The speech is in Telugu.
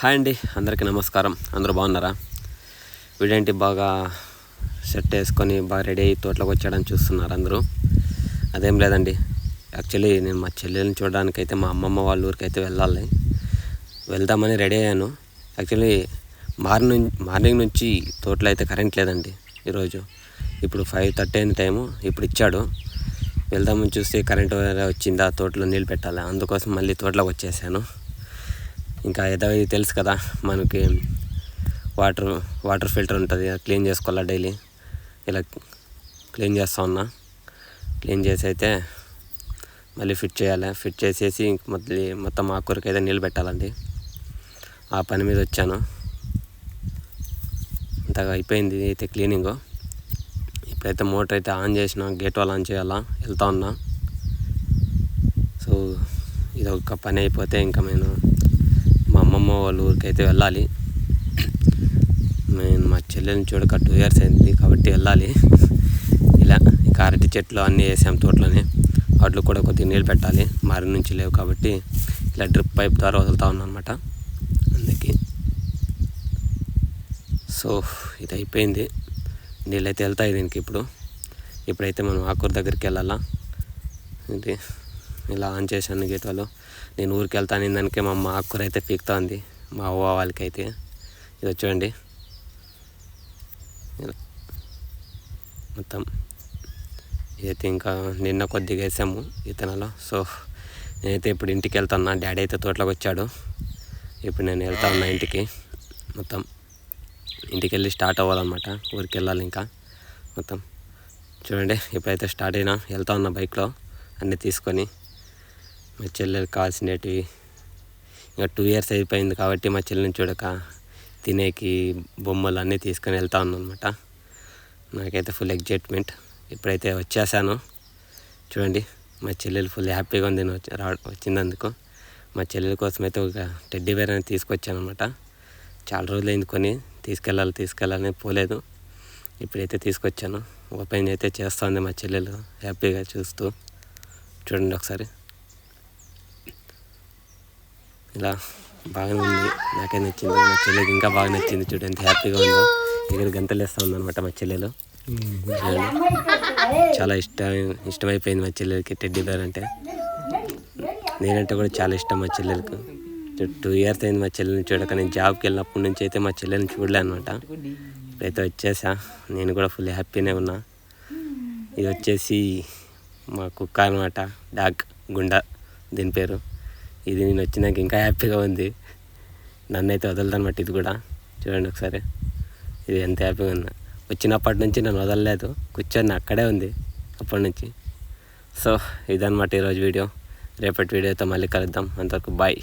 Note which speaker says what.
Speaker 1: హాయ్ అండి, అందరికీ నమస్కారం. అందరూ బాగున్నారా? వీడేంటి బాగా సెట్ వేసుకొని బాగా రెడీ అయ్యి తోటలోకి వచ్చాడని చూస్తున్నారు అందరూ. అదేం లేదండి, యాక్చువల్లీ నేను మా చెల్లెల్ని చూడడానికైతే మా అమ్మమ్మ వాళ్ళ ఊరికైతే వెళ్దామని రెడీ అయ్యాను. యాక్చువల్లీ మార్నింగ్ నుంచి తోటలో అయితే కరెంట్ లేదండి ఈరోజు. ఇప్పుడు 5:30 అయిన టైము, ఇప్పుడు ఇచ్చాడు. వెళ్దామని చూస్తే కరెంట్ వచ్చిందా, తోటలో నీళ్ళు పెట్టాలి, అందుకోసం మళ్ళీ తోటలోకి వచ్చేసాను. ఇంకా ఏదో తెలుసు కదా మనకి, వాటర్ ఫిల్టర్ ఉంటుంది, క్లీన్ చేసుకోవాలా డైలీ. ఇలా క్లీన్ చేస్తూ ఉన్నా. క్లీన్ చేసి అయితే మళ్ళీ ఫిట్ చేయాలి. ఫిట్ చేసేసి మళ్ళీ మొత్తం ఆకుకూరకి అయితే నీళ్ళు పెట్టాలండి. ఆ పని మీద వచ్చాను. అంతగా అయిపోయింది అయితే క్లీనింగు. ఇప్పుడైతే మోటార్ అయితే ఆన్ చేసిన, గేట్ వాళ్ళు ఆన్ చేయాలా, వెళ్తా ఉన్నా. సో ఇది ఒక పని అయిపోతే ఇంకా నేను మా అమ్మమ్మ వాళ్ళ ఊరికైతే వెళ్ళాలి. నేను మా చెల్లెల్ని చూడక 2 years అయింది కాబట్టి వెళ్ళాలి. ఇలా ఇంకా అరటి చెట్లు అన్నీ వేసాం తోటలోనే, వాటిలో కూడా కొద్దిగా నీళ్ళు పెట్టాలి. మారి నుంచి లేవు కాబట్టి ఇలా డ్రిప్ పైప్ ద్వారా వదులుతా ఉన్నాను అనమాట. అందుకే సో ఇది అయిపోయింది. నీళ్ళు అయితే వెళ్తాయి దీనికి. ఇప్పుడైతే మనం ఆకూర దగ్గరికి వెళ్ళాలా. ఇది ఇలా ఆన్ చేశాను గీతాలు. నేను ఊరికి వెళ్తాను దానికే మా అమ్మ ఆకుకూర అయితే పీకుతా ఉంది, మా అవ్వ వాళ్ళకైతే. ఇది చూడండి మొత్తం. ఇదైతే ఇంకా నిన్న కొద్దిగా వేసాము ఇతనలో. సో నేనైతే ఇప్పుడు ఇంటికి వెళ్తున్నా. డాడీ అయితే తోటలోకి వచ్చాడు. ఇప్పుడు నేను వెళ్తా ఉన్నా ఇంటికి. మొత్తం ఇంటికి వెళ్ళి స్టార్ట్ అవ్వాలన్నమాట. ఊరికి వెళ్ళాలి ఇంకా మొత్తం. చూడండి ఇప్పుడైతే స్టార్ట్ అయినా, వెళ్తా ఉన్నా బైక్లో అన్నీ తీసుకొని. మా చెల్లెలు కావాల్సినవి ఇంకా 2 years అయిపోయింది కాబట్టి మా చెల్లెని చూడక తినేకి బొమ్మలు అన్నీ తీసుకొని వెళ్తా ఉన్నాను అనమాట. నాకైతే ఫుల్ ఎగ్జైట్మెంట్. ఇప్పుడైతే వచ్చేసాను. చూడండి మా చెల్లెలు ఫుల్ హ్యాపీగా ఉంది నేను వచ్చినందుకు. మా చెల్లెల కోసం అయితే ఒక టెడ్డీ బేర్ అని తీసుకొచ్చాను అనమాట. చాలా రోజులైంది కొని, తీసుకెళ్ళాలని పోలేదు. ఇప్పుడైతే తీసుకొచ్చాను. ఓపెన్ అయితే చేస్తుంది మా చెల్లెలు హ్యాపీగా చూస్తూ. చూడండి ఒకసారి. ఇలా బాగానే ఉంది, నాకే నచ్చింది. మా చెల్లెకి ఇంకా బాగా నచ్చింది. చూడండి ఎంత హ్యాపీగా ఉందో. దగ్గర గంతలు వేస్తూ ఉందన్నమాట మా చెల్లెలు. చాలా ఇష్టమైపోయింది మా చెల్లెలకి టెడ్డీ బేర్ అంటే. నేనంటే కూడా చాలా ఇష్టం మా చెల్లెలకు. 2 years అయింది మా చెల్లెని చూడక. నేను జాబ్కి వెళ్ళినప్పటి నుంచి అయితే మా చెల్లెని చూడలే అనమాట. ఇప్పుడైతే వచ్చేసా. నేను కూడా ఫుల్ హ్యాపీనే ఉన్నా. ఇది వచ్చేసి మా కుక్క అనమాట, డాగ్ గుండా దీని పేరు. ఇది నేను వచ్చినాక ఇంకా హ్యాపీగా ఉంది. నన్నైతే వదలదనమాట ఇది కూడా. చూడండి ఒకసారి ఇది ఎంత హ్యాపీగా ఉందో. వచ్చినప్పటి నుంచి నన్ను వదలలేదు, కూర్చొని అక్కడే ఉంది అప్పటి నుంచి. సో ఇదన్నమాట ఈరోజు వీడియో. రేపటి వీడియోతో మళ్ళీ కలుద్దాం. అంతవరకు బాయ్.